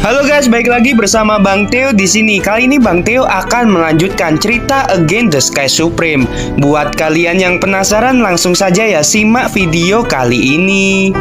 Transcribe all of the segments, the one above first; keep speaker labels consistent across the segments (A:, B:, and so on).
A: Halo guys, balik lagi bersama Bang Theo di sini. Kali ini Bang Theo akan melanjutkan cerita Against the Sky Supreme. Buat kalian yang penasaran, langsung saja ya simak video kali ini.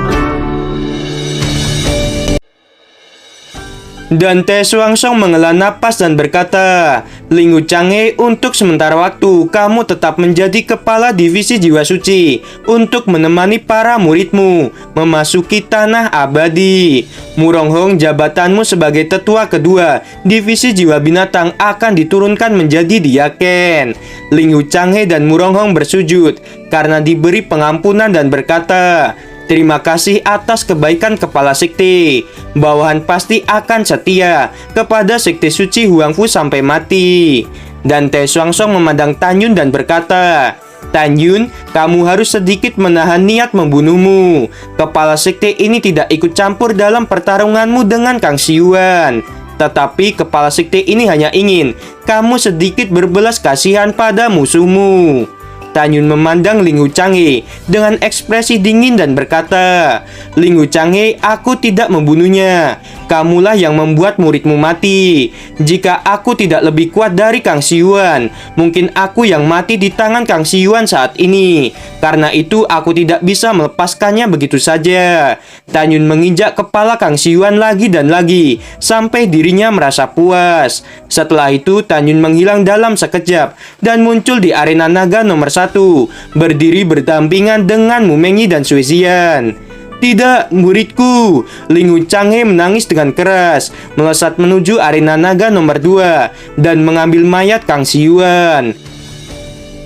A: Dan Teh Swangsong menghela napas dan berkata, Ling Wuchanghe, untuk sementara waktu kamu tetap menjadi kepala divisi jiwa suci untuk menemani para muridmu memasuki tanah abadi. Muronghong, jabatanmu sebagai tetua kedua divisi jiwa binatang akan diturunkan menjadi Diaken. Ling Wuchanghe dan Muronghong bersujud karena diberi pengampunan dan berkata, terima kasih atas kebaikan kepala sekte. Bawahan pasti akan setia kepada sekte suci Huangfu sampai mati. Dan Teh Swangsong memandang Tan Yun dan berkata, Tan Yun, kamu harus sedikit menahan niat membunuhmu. Kepala sekte ini tidak ikut campur dalam pertarunganmu dengan Kang Siyuan. Tetapi kepala sekte ini hanya ingin kamu sedikit berbelas kasihan pada musuhmu. Tan Yun memandang Ling Wuchanghe dengan ekspresi dingin dan berkata, Ling Wuchanghe, aku tidak membunuhnya. Kamulah yang membuat muridmu mati. Jika aku tidak lebih kuat dari Kang Siyuan, mungkin aku yang mati di tangan Kang Siyuan saat ini. Karena itu aku tidak bisa melepaskannya begitu saja. Tan Yun menginjak kepala Kang Siyuan lagi dan lagi sampai dirinya merasa puas. Setelah itu Tan Yun menghilang dalam sekejap dan muncul di arena naga nomor 1, berdiri berdampingan dengan Mu Mengyi dan Sui Zian. Tidak, muridku. Ling Wuchanghe menangis dengan keras, melesat menuju arena naga nomor 2 dan mengambil mayat Kang Siyuan.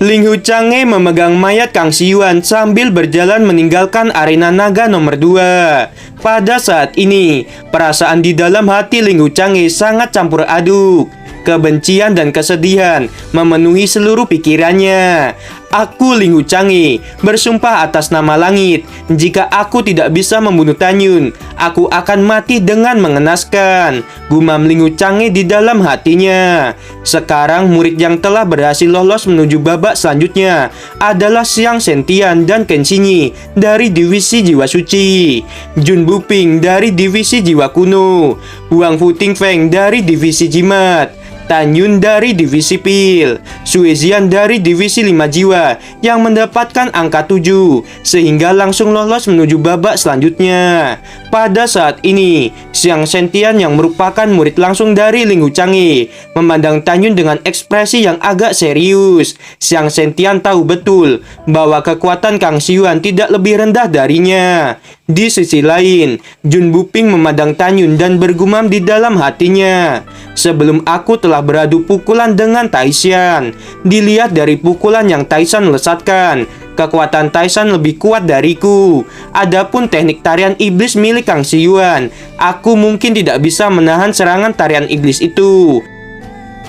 A: Ling Wuchanghe memegang mayat Kang Siyuan sambil berjalan meninggalkan arena naga nomor 2. Pada saat ini, perasaan di dalam hati Ling Wuchanghe sangat campur aduk. Kebencian dan kesedihan memenuhi seluruh pikirannya. Aku, Ling Wuchanghe, bersumpah atas nama langit, jika aku tidak bisa membunuh Tan Yun, aku akan mati dengan mengenaskan, gumam Ling Wuchanghe di dalam hatinya. Sekarang murid yang telah berhasil lolos menuju babak selanjutnya adalah Xiang Sentian dan Qin Xinyi dari divisi jiwa suci, Jun Buping dari divisi jiwa kuno, Huangfu Tingfeng dari divisi jimat, Tan Yun dari divisi pil, Sui Zian dari divisi 5 jiwa yang mendapatkan angka 7 sehingga langsung lolos menuju babak selanjutnya. Pada saat ini, Xiang Sentian yang merupakan murid langsung dari Ling Wuchanghe memandang Tan Yun dengan ekspresi yang agak serius. Xiang Sentian tahu betul bahwa kekuatan Kang Siyuan tidak lebih rendah darinya. Di sisi lain, Jun Buping memandang Tan Yun dan bergumam di dalam hatinya, sebelum aku telah beradu pukulan dengan Taishan. Dilihat dari pukulan yang Taishan lesatkan, kekuatan Taishan lebih kuat dariku. Adapun teknik tarian iblis milik Kang Siyuan, aku mungkin tidak bisa menahan serangan tarian iblis itu.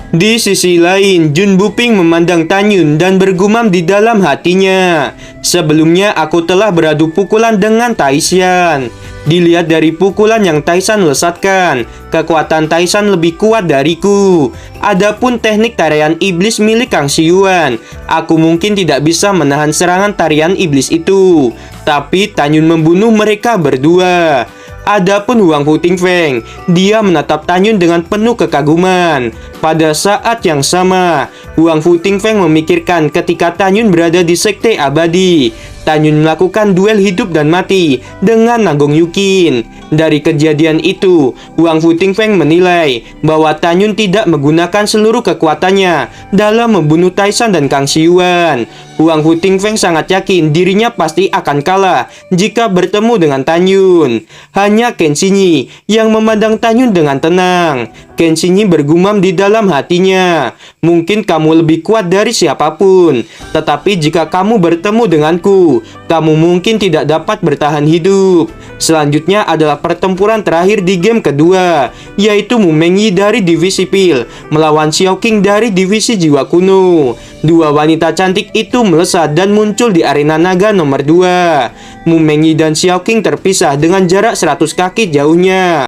A: Di sisi lain, Jun Buping memandang Tan Yun dan bergumam di dalam hatinya, sebelumnya aku telah beradu pukulan dengan Taishan. Dilihat dari pukulan yang Taishan lesatkan, kekuatan Taishan lebih kuat dariku. Adapun teknik tarian iblis milik Kang Siyuan, aku mungkin tidak bisa menahan serangan tarian iblis itu. Tapi Tan Yun membunuh mereka berdua. Adapun Huangfu Tingfeng, dia menatap Tan Yun dengan penuh kekaguman. Pada saat yang sama, Huangfu Tingfeng memikirkan ketika Tan Yun berada di sekte abadi. Tan Yun melakukan duel hidup dan mati dengan Nanggong Yukin. Dari kejadian itu, Huangfu Tingfeng menilai bahwa Tan Yun tidak menggunakan seluruh kekuatannya dalam membunuh Taishan dan Kang Siyuan. Huangfu Tingfeng sangat yakin dirinya pasti akan kalah jika bertemu dengan Tan Yun. Hanya Qin Xinyi yang memandang Tan Yun dengan tenang. Qin Xinyi bergumam di dalam hatinya, mungkin kamu lebih kuat dari siapapun, tetapi jika kamu bertemu denganku, kamu mungkin tidak dapat bertahan hidup. Selanjutnya adalah pertempuran terakhir di game kedua, yaitu Mu Mengyi dari divisi pil melawan Xiao Qing dari divisi jiwa kuno. Dua wanita cantik itu melesat dan muncul di arena naga nomor 2. Mu Mengyi dan Xiao Qing terpisah dengan jarak 100 kaki jauhnya.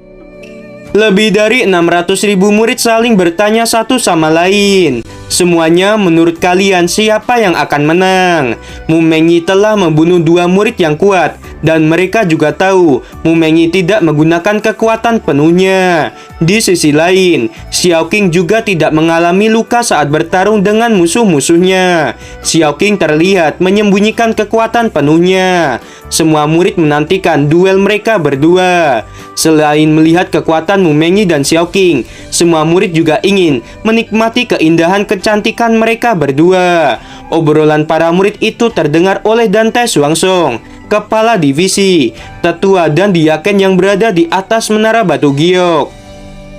A: Lebih dari 600.000 murid saling bertanya satu sama lain. Semuanya, menurut kalian siapa yang akan menang? Mu Mengyi telah membunuh 2 murid yang kuat, dan mereka juga tahu Mu Mengyi tidak menggunakan kekuatan penuhnya. Di sisi lain, Xiao Qing juga tidak mengalami luka saat bertarung dengan musuh-musuhnya. Xiao Qing terlihat menyembunyikan kekuatan penuhnya. Semua murid menantikan duel mereka berdua. Selain melihat kekuatan Mu Mengyi dan Xiao Qing, semua murid juga ingin menikmati keindahan kecantikan mereka berdua. Obrolan para murid itu terdengar oleh Dante Xuanzong, kepala divisi, tetua dan diaken yang berada di atas menara batu giok.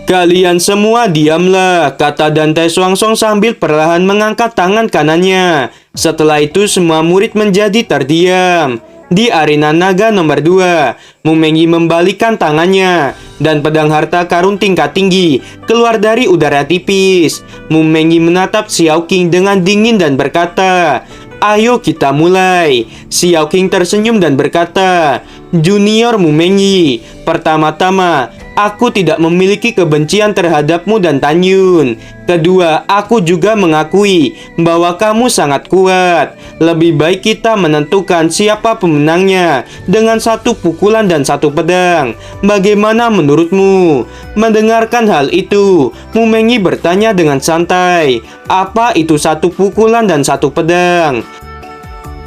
A: "Kalian semua diamlah," kata Dante Xuanzong sambil perlahan mengangkat tangan kanannya. Setelah itu semua murid menjadi terdiam. Di arena naga nomor 2, Mu Mengyi membalikkan tangannya dan pedang harta karun tingkat tinggi keluar dari udara tipis. Mu Mengyi menatap Xiao Qing dengan dingin dan berkata, "Ayo kita mulai." Xiao Qing tersenyum dan berkata, "Junior Mu Mengyi, pertama-tama, aku tidak memiliki kebencian terhadapmu dan Tan Yun. Kedua, aku juga mengakui bahwa kamu sangat kuat. Lebih baik kita menentukan siapa pemenangnya dengan 1 pukulan dan 1 pedang. Bagaimana menurutmu?" Mendengarkan hal itu, Mu Mengyi bertanya dengan santai, "Apa itu 1 pukulan dan 1 pedang?"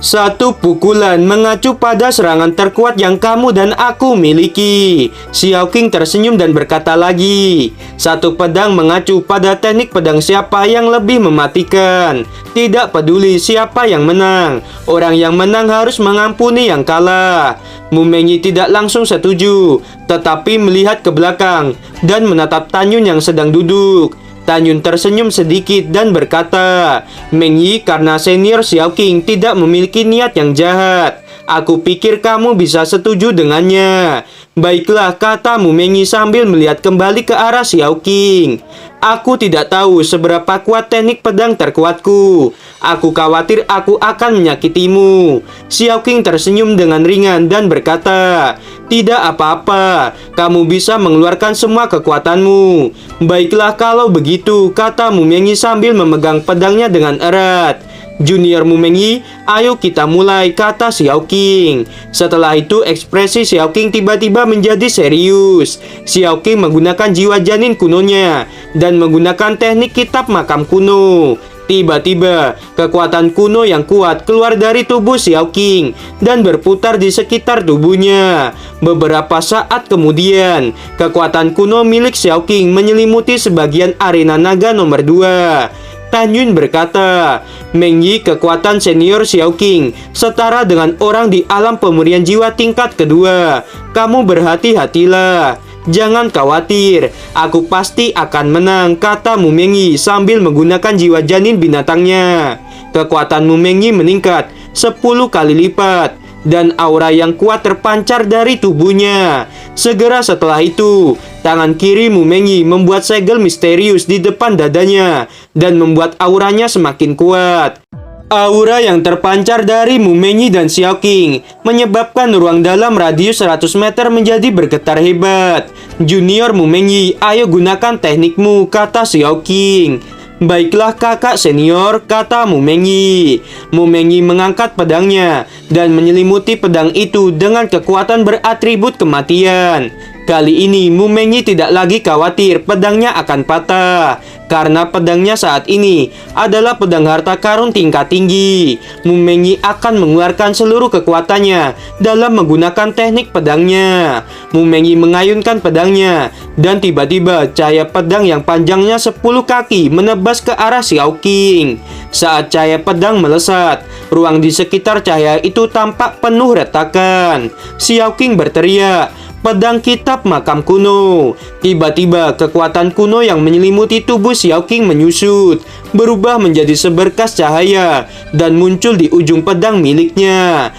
A: "1 pukulan mengacu pada serangan terkuat yang kamu dan aku miliki." Xiao Qing tersenyum dan berkata lagi, "1 pedang mengacu pada teknik pedang siapa yang lebih mematikan. Tidak peduli siapa yang menang, orang yang menang harus mengampuni yang kalah." Mu Mengyi tidak langsung setuju, tetapi melihat ke belakang dan menatap Tan Yun yang sedang duduk. Tan Yun tersenyum sedikit dan berkata, "Mengyi, karena senior Xiao Qing tidak memiliki niat yang jahat, aku pikir kamu bisa setuju dengannya." "Baiklah," kata Mu Mengyi sambil melihat kembali ke arah Xiao Qing. "Aku tidak tahu seberapa kuat teknik pedang terkuatku. Aku khawatir aku akan menyakitimu." Xiao Qing tersenyum dengan ringan dan berkata, "Tidak apa-apa, kamu bisa mengeluarkan semua kekuatanmu." "Baiklah kalau begitu," kata Mu Mengyi sambil memegang pedangnya dengan erat. "Junior Mu Mengyi, ayo kita mulai," kata Xiao Qing. Setelah itu ekspresi Xiao Qing tiba-tiba menjadi serius. Xiao Qing menggunakan jiwa janin kunonya dan menggunakan teknik kitab makam kuno. Tiba-tiba, kekuatan kuno yang kuat keluar dari tubuh Xiao Qing dan berputar di sekitar tubuhnya. Beberapa saat kemudian, kekuatan kuno milik Xiao Qing menyelimuti sebagian arena naga nomor 2. Tan Yun berkata, "Mengyi, kekuatan senior Xiao Qing setara dengan orang di alam pemurnian jiwa tingkat kedua. Kamu berhati-hatilah. Jangan khawatir, aku pasti akan menang," kata Mu Mengyi sambil menggunakan jiwa janin binatangnya. Kekuatan Mu Mengyi meningkat 10 kali lipat dan aura yang kuat terpancar dari tubuhnya. Segera setelah itu, tangan kiri Mu Mengyi membuat segel misterius di depan dadanya dan membuat auranya semakin kuat. Aura yang terpancar dari Mu Mengyi dan Xiao Qing menyebabkan ruang dalam radius 100 meter menjadi bergetar hebat. "Junior Mu Mengyi, ayo gunakan teknikmu," kata Xiao Qing. "Baiklah kakak senior," kata Mu Mengyi. Mu Mengyi mengangkat pedangnya dan menyelimuti pedang itu dengan kekuatan beratribut kematian. Kali ini Mu Mengyi tidak lagi khawatir pedangnya akan patah, karena pedangnya saat ini adalah pedang harta karun tingkat tinggi. Mu Mengyi akan mengeluarkan seluruh kekuatannya dalam menggunakan teknik pedangnya. Mu Mengyi mengayunkan pedangnya dan tiba-tiba cahaya pedang yang panjangnya 10 kaki menebas ke arah Xiao Qing. Saat cahaya pedang melesat, ruang di sekitar cahaya itu tampak penuh retakan. Xiao Qing berteriak, "Pedang kitab makam kuno." Tiba-tiba kekuatan kuno yang menyelimuti tubuh Xiao Qing menyusut, berubah menjadi seberkas cahaya dan muncul di ujung pedang miliknya.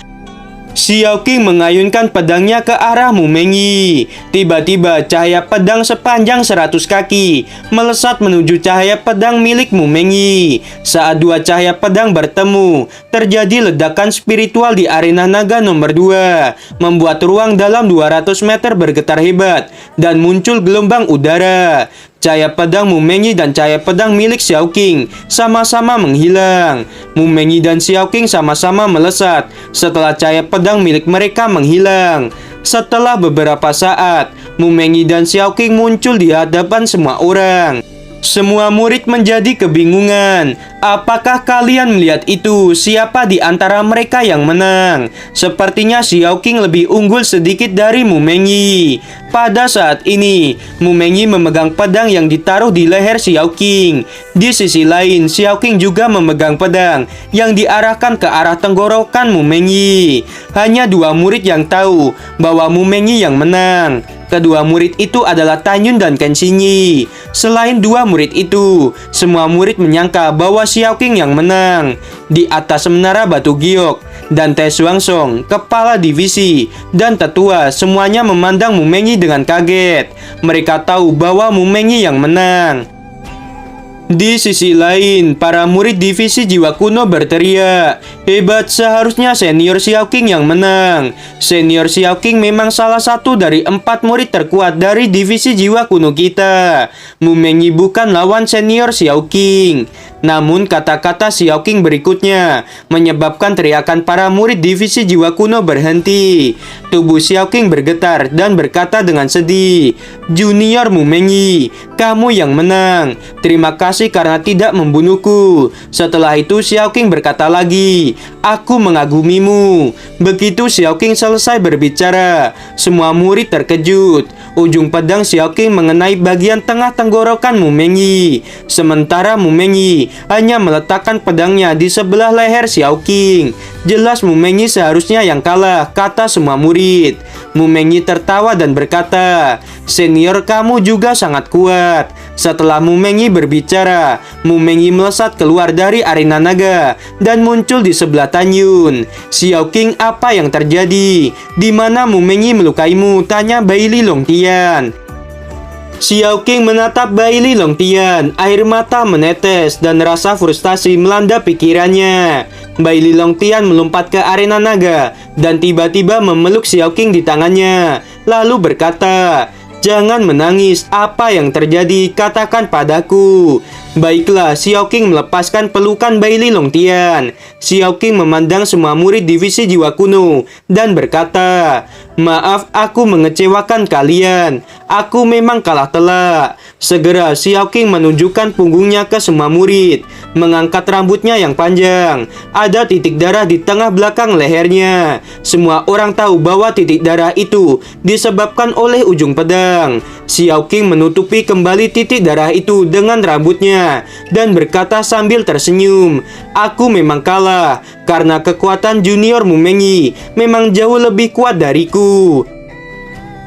A: Xiao Qing mengayunkan pedangnya ke arah Mu Mengyi. Tiba-tiba cahaya pedang sepanjang 100 kaki melesat menuju cahaya pedang milik Mu Mengyi. Saat dua cahaya pedang bertemu, terjadi ledakan spiritual di arena naga nomor 2, membuat ruang dalam 200 meter bergetar hebat dan muncul gelombang udara. Cahaya pedang Mu Mengyi dan cahaya pedang milik Xiao Qing sama-sama menghilang. Mu Mengyi dan Xiao Qing sama-sama melesat setelah cahaya pedang milik mereka menghilang. Setelah beberapa saat, Mu Mengyi dan Xiao Qing muncul di hadapan semua orang. Semua murid menjadi kebingungan. Apakah kalian melihat itu? Siapa di antara mereka yang menang? Sepertinya Xiao Qing lebih unggul sedikit dari Mu Mengyi. Pada saat ini, Mu Mengyi memegang pedang yang ditaruh di leher Xiao Qing. Di sisi lain, Xiao Qing juga memegang pedang yang diarahkan ke arah tenggorokan Mu Mengyi. Hanya dua murid yang tahu bahwa Mu Mengyi yang menang. Kedua murid itu adalah Tan Yun dan Ken Xinyi. Selain dua murid itu, semua murid menyangka bahwa Xiao Qing yang menang. Di atas menara batu giok, dan Te Xuanzong, kepala divisi, dan tetua semuanya memandang Mu Mengyi dengan kaget. Mereka tahu bahwa Mu Mengyi yang menang. Di sisi lain, para murid divisi jiwa kuno berteriak, "Hebat, seharusnya senior Xiao Qing yang menang." Senior Xiao Qing memang salah satu dari 4 murid terkuat dari divisi jiwa kuno kita. Mu Mengyi bukan lawan senior Xiao Qing. Namun kata-kata Xiao Qing berikutnya menyebabkan teriakan para murid divisi jiwa kuno berhenti. Tubuh Xiao Qing bergetar dan berkata dengan sedih, "Junior Mu Mengyi, kamu yang menang. Terima kasih karena tidak membunuhku." Setelah itu Xiao Qing berkata lagi, "Aku mengagumimu." Begitu Xiao Qing selesai berbicara, semua murid terkejut. Ujung pedang Xiao Qing mengenai bagian tengah tenggorokan Mu Mengyi. Sementara Mu Mengyi hanya meletakkan pedangnya di sebelah leher Xiao Qing. Jelas Mu Mengyi seharusnya yang kalah, kata semua murid. Mu Mengyi tertawa dan berkata, "Senior kamu juga sangat kuat." Setelah Mu Mengyi berbicara, Mu Mengyi melesat keluar dari arena naga dan muncul di sebelah Tan Yun. "Xiao Qing, apa yang terjadi? Di mana Mu Mengyi melukaimu?" tanya Bai Li Longtian. Xiao Qing menatap Bai Li Longtian. Air mata menetes dan rasa frustasi melanda pikirannya. Bai Li Longtian melompat ke arena naga dan tiba-tiba memeluk Xiao Qing di tangannya, lalu berkata, "Jangan menangis, apa yang terjadi? Katakan padaku." Baiklah, Xiao Qing melepaskan pelukan Bai Li Longtian. Xiao Qing memandang semua murid divisi jiwa kuno dan berkata, "Maaf, aku mengecewakan kalian. Aku memang kalah telak." Segera Xiao Qing menunjukkan punggungnya ke semua murid, mengangkat rambutnya yang panjang. Ada titik darah di tengah belakang lehernya. Semua orang tahu bahwa titik darah itu disebabkan oleh ujung pedang. Xiao Qing menutupi kembali titik darah itu dengan rambutnya dan berkata sambil tersenyum, "Aku memang kalah karena kekuatan junior Mu Mengyi memang jauh lebih kuat dariku."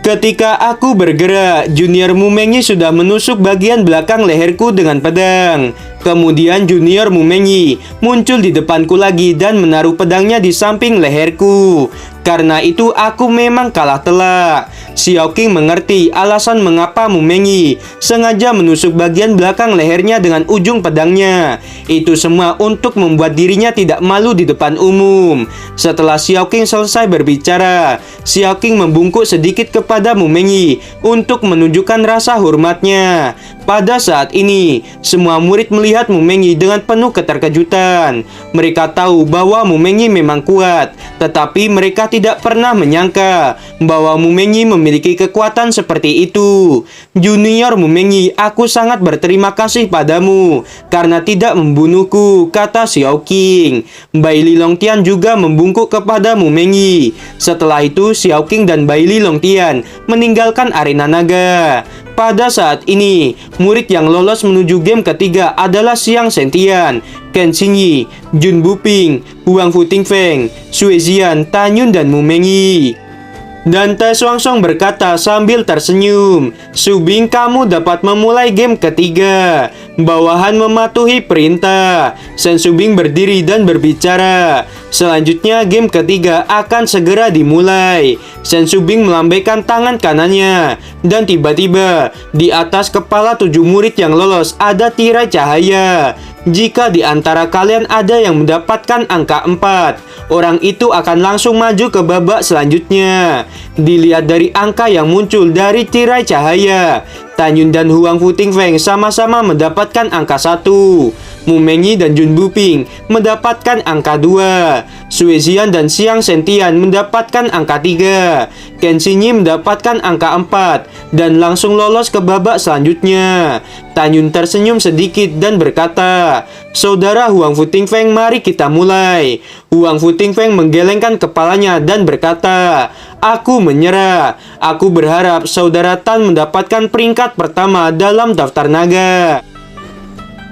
A: Ketika aku bergerak, junior Mu Mengyi sudah menusuk bagian belakang leherku dengan pedang. Kemudian junior Mu Mengyi muncul di depanku lagi dan menaruh pedangnya di samping leherku. Karena itu aku memang kalah telak. Xiao Qing mengerti alasan mengapa Mu Mengyi sengaja menusuk bagian belakang lehernya dengan ujung pedangnya. Itu semua untuk membuat dirinya tidak malu di depan umum. Setelah Xiao Qing selesai berbicara, Xiao Qing membungkuk sedikit kepada Mu Mengyi untuk menunjukkan rasa hormatnya. Pada saat ini, semua murid melihat Mu Mengyi dengan penuh keterkejutan. Mereka tahu bahwa Mu Mengyi memang kuat, tetapi mereka tidak pernah menyangka bahwa Mu Mengyi memiliki kekuatan seperti itu. "Junior Mu Mengyi, aku sangat berterima kasih padamu karena tidak membunuhku," kata Xiao Qing. Bai Li Longtian juga membungkuk kepada Mu Mengyi. Setelah itu, Xiao Qing dan Bai Li Longtian meninggalkan arena naga. Pada saat ini, murid yang lolos menuju game ketiga adalah Xiang Sentian, Ken Xinyi, Jun Buping, Huang Futingfeng, Sui Zian, Tan Yun, dan Mu Mengyi. Dan Te Xuanzong berkata sambil tersenyum, "Subing, kamu dapat memulai game ketiga." Bawahan mematuhi perintah. Shen Shubing berdiri dan berbicara. Selanjutnya game ketiga akan segera dimulai. Shen Shubing melambaikan tangan kanannya. Dan tiba-tiba di atas kepala 7 murid yang lolos ada tirai cahaya. Jika di antara kalian ada yang mendapatkan angka 4, orang itu akan langsung maju ke babak selanjutnya. Dilihat dari angka yang muncul dari tirai cahaya, Tan Yun dan Huang Futingfeng sama-sama mendapatkan angka 1. Mu Mengyi dan Jun Buping mendapatkan angka 2. Sue Zian dan Xiang Sentian mendapatkan angka 3. Ken Xinyi mendapatkan angka 4 dan langsung lolos ke babak selanjutnya. Tan Yun tersenyum sedikit dan berkata, "Saudara Huang Futingfeng, mari kita mulai." Huang Futingfeng menggelengkan kepalanya dan berkata, "Aku menyerah. Aku berharap saudara Tan mendapatkan peringkat pertama dalam daftar naga."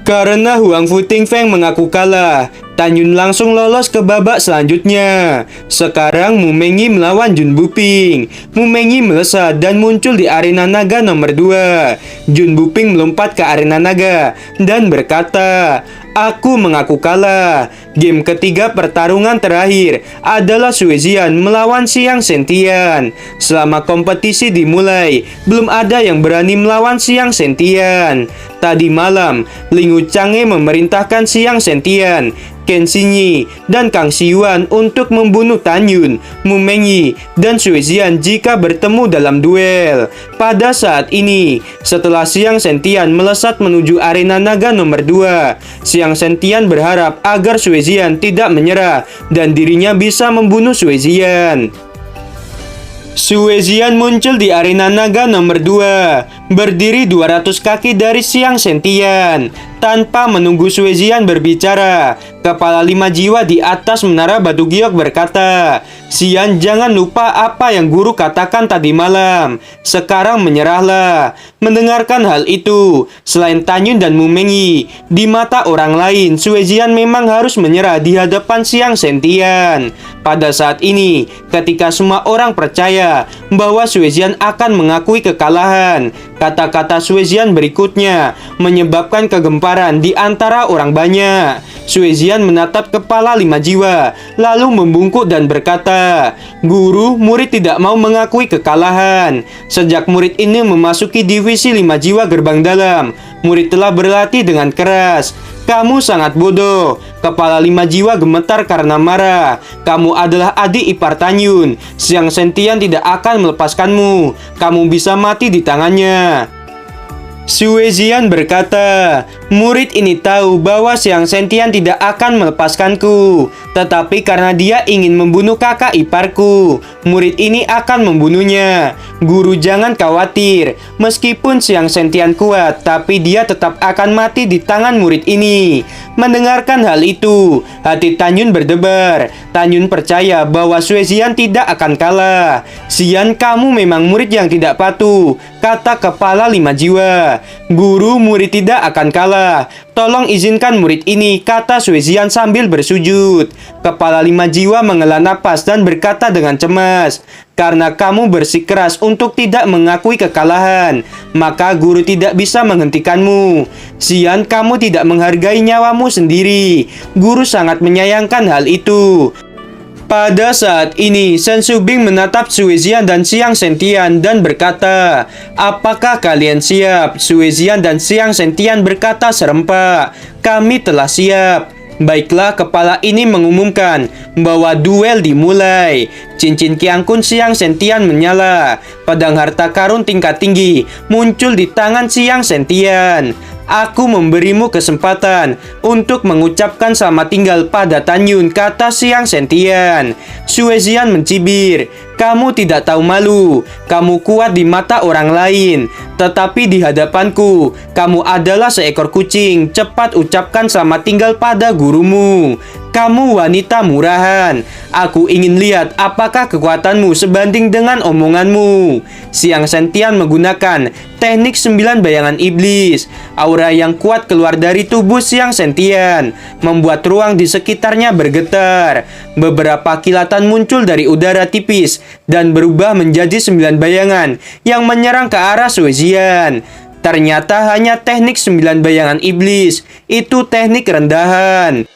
A: Karena Huang Futingfeng mengaku kalah, Tan Yun langsung lolos ke babak selanjutnya. Sekarang Mu Mengyi melawan Jun Buping. Mu Mengyi melesat dan muncul di arena naga nomor 2. Jun Buping melompat ke arena naga dan berkata, "Aku mengaku kalah. Game ketiga pertarungan terakhir adalah Sue Zian melawan Xiang Sentian. Selama kompetisi dimulai, belum ada yang berani melawan Xiang Sentian. Tadi malam, Ling Wuchanghe memerintahkan Xiang Sentian, Ken Xinyi, dan Kang Xiuan untuk membunuh Tan Yun, Mu Mengyi, dan Sue Zian jika bertemu dalam duel. Pada saat ini, setelah Xiang Sentian melesat menuju arena naga nomor 2, Xiang Sentian berharap agar Sue Zian tidak menyerah dan dirinya bisa membunuh Sue Zian. Sue Zian muncul di arena naga nomor 2, berdiri 200 kaki dari Xiang Sentian. Tanpa menunggu Sue Zian berbicara, kepala 5 jiwa di atas menara batu giok berkata, "Xian, jangan lupa apa yang guru katakan tadi malam. Sekarang menyerahlah." Mendengarkan hal itu, selain Tan Yun dan Mu Mengyi, di mata orang lain, Sue Zian memang harus menyerah di hadapan Xiang Sentian. Pada saat ini, ketika semua orang percaya bahwa Sue Zian akan mengakui kekalahan, kata-kata Sue Zian berikutnya menyebabkan kegemparan di antara orang banyak. Sue Zian menatap kepala 5 jiwa, lalu membungkuk dan berkata, "Guru, murid tidak mau mengakui kekalahan. Sejak murid ini memasuki divisi 5 jiwa gerbang dalam, murid telah berlatih dengan keras. Kamu sangat bodoh." Kepala 5 jiwa gemetar karena marah. "Kamu adalah adik ipar Tan Yun. Xiang Sentian tidak akan melepaskanmu. Kamu bisa mati di tangannya." Sue Zian berkata, "Murid ini tahu bahwa Xiang Sentian tidak akan melepaskanku. Tetapi karena dia ingin membunuh kakak iparku, murid ini akan membunuhnya. Guru jangan khawatir. Meskipun Xiang Sentian kuat, tapi dia tetap akan mati di tangan murid ini." Mendengarkan hal itu, hati Tan Yun berdebar. Tan Yun percaya bahwa Sue Zian tidak akan kalah. "Xian, kamu memang murid yang tidak patuh," kata kepala 5 jiwa. "Guru, murid tidak akan kalah. Tolong izinkan murid ini," kata Sue Zian sambil bersujud. Kepala 5 jiwa menghela napas dan berkata dengan cemas, "Karena kamu bersikeras untuk tidak mengakui kekalahan, maka guru tidak bisa menghentikanmu. Xian, kamu tidak menghargai nyawamu sendiri. Guru sangat menyayangkan hal itu." Pada saat ini, Shen Shubing menatap Sue Zian dan Xiang Sentian dan berkata, "Apakah kalian siap?" Sue Zian dan Xiang Sentian berkata serempak, "Kami telah siap." Baiklah, kepala ini mengumumkan bahwa duel dimulai. Cincin Kiangkun Xiang Sentian menyala. Pedang harta karun tingkat tinggi muncul di tangan Xiang Sentian. "Aku memberimu kesempatan untuk mengucapkan selamat tinggal pada Tan Yun," kata Xiang Sentian. Sue Zian mencibir, "Kamu tidak tahu malu. Kamu kuat di mata orang lain, tetapi di hadapanku, kamu adalah seekor kucing. Cepat ucapkan selamat tinggal pada gurumu. Kamu wanita murahan. Aku ingin lihat apakah kekuatanmu sebanding dengan omonganmu." Xiang Sentian menggunakan teknik 9 bayangan iblis. Aura yang kuat keluar dari tubuh Xiang Sentian, membuat ruang di sekitarnya bergetar. Beberapa kilatan muncul dari udara tipis dan berubah menjadi 9 bayangan yang menyerang ke arah Sue Zian. Ternyata hanya teknik 9 bayangan iblis. Itu teknik rendahan.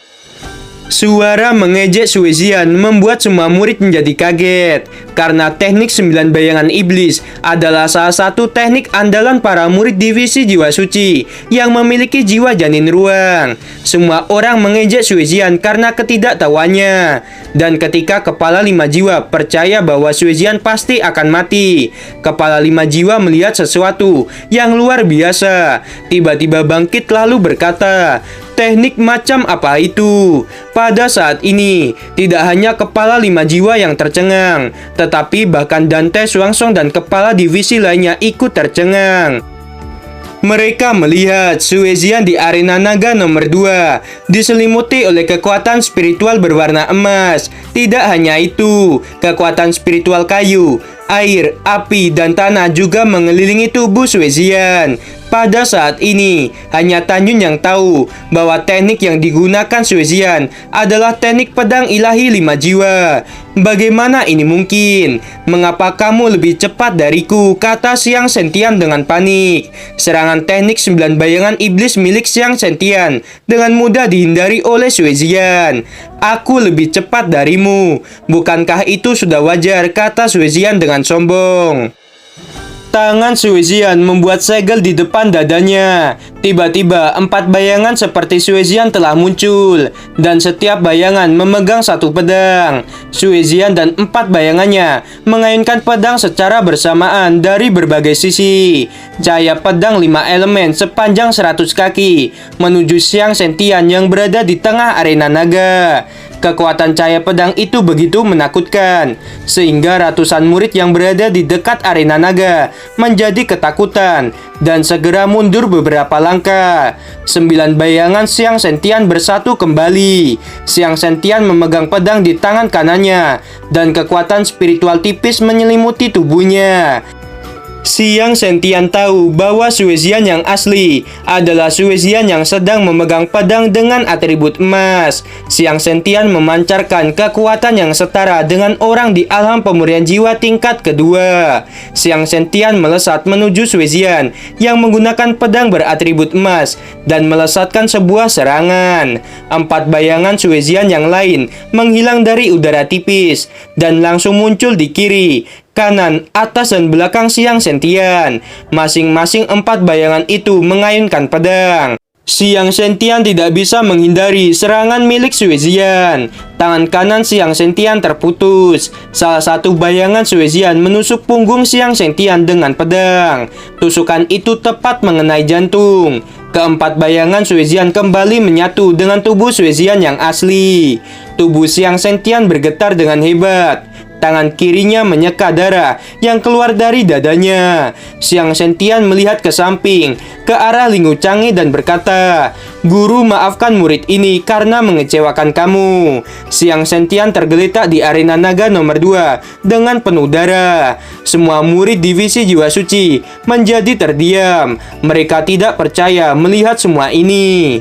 A: Suara mengejek Suezian membuat semua murid menjadi kaget, karena teknik 9 bayangan iblis adalah salah satu teknik andalan para murid divisi jiwa suci yang memiliki jiwa janin ruang. Semua orang mengejek Suezian karena ketidaktahuannya. Dan ketika kepala 5 jiwa percaya bahwa Suezian pasti akan mati, kepala 5 jiwa melihat sesuatu yang luar biasa. Tiba-tiba bangkit lalu berkata, "Teknik macam apa itu?" Pada saat ini, tidak hanya kepala 5 jiwa yang tercengang, tetapi bahkan Dante, Swangsong, dan kepala divisi lainnya ikut tercengang. Mereka melihat Suezian di arena naga nomor 2 diselimuti oleh kekuatan spiritual berwarna emas. Tidak hanya itu, kekuatan spiritual kayu, air, api, dan tanah juga mengelilingi tubuh Suezian. Pada saat ini, hanya Tanjun yang tahu bahwa teknik yang digunakan Suezian adalah teknik pedang ilahi 5 jiwa. "Bagaimana ini mungkin? Mengapa kamu lebih cepat dariku?" kata Siang Sentian dengan panik. Serangan teknik 9 bayangan iblis milik Siang Sentian dengan mudah dihindari oleh Suezian. "Aku lebih cepat darimu. Bukankah itu sudah wajar?" kata Suezian dengan sombong. Tangan Suezian membuat segel di depan dadanya. Tiba-tiba 4 bayangan seperti Suezian telah muncul, dan setiap bayangan memegang satu pedang. Suezian dan 4 bayangannya mengayunkan pedang secara bersamaan dari berbagai sisi. Cahaya pedang 5 elemen sepanjang 100 kaki menuju Siang Sentian yang berada di tengah arena naga. Kekuatan cahaya pedang itu begitu menakutkan, sehingga ratusan murid yang berada di dekat arena naga menjadi ketakutan dan segera mundur beberapa langkah. 9 bayangan Siang Sentian bersatu kembali. Siang Sentian memegang pedang di tangan kanannya, dan kekuatan spiritual tipis menyelimuti tubuhnya. Siang Sentian tahu bahwa Suezian yang asli adalah Suezian yang sedang memegang pedang dengan atribut emas. Siang Sentian memancarkan kekuatan yang setara dengan orang di alam pemurnian jiwa tingkat kedua. Siang Sentian melesat menuju Suezian yang menggunakan pedang beratribut emas dan melesatkan sebuah serangan. 4 bayangan Suezian yang lain menghilang dari udara tipis dan langsung muncul di kiri, kanan, atas, dan belakang Siang Sentian. Masing-masing 4 bayangan itu mengayunkan pedang. Siang Sentian tidak bisa menghindari serangan milik Suezian. Tangan kanan Siang Sentian terputus. Salah satu bayangan Suezian menusuk punggung Siang Sentian dengan pedang. Tusukan itu tepat mengenai jantung. Keempat bayangan Suezian kembali menyatu dengan tubuh Suezian yang asli. Tubuh Siang Sentian bergetar dengan hebat. Tangan kirinya menyeka darah yang keluar dari dadanya. Siang Sentian melihat ke samping, ke arah Lingu Change, dan berkata, "Guru, maafkan murid ini karena mengecewakan kamu." Siang Sentian tergeletak di arena naga nomor 2 dengan penuh darah. Semua murid divisi jiwa suci menjadi terdiam. Mereka tidak percaya melihat semua ini.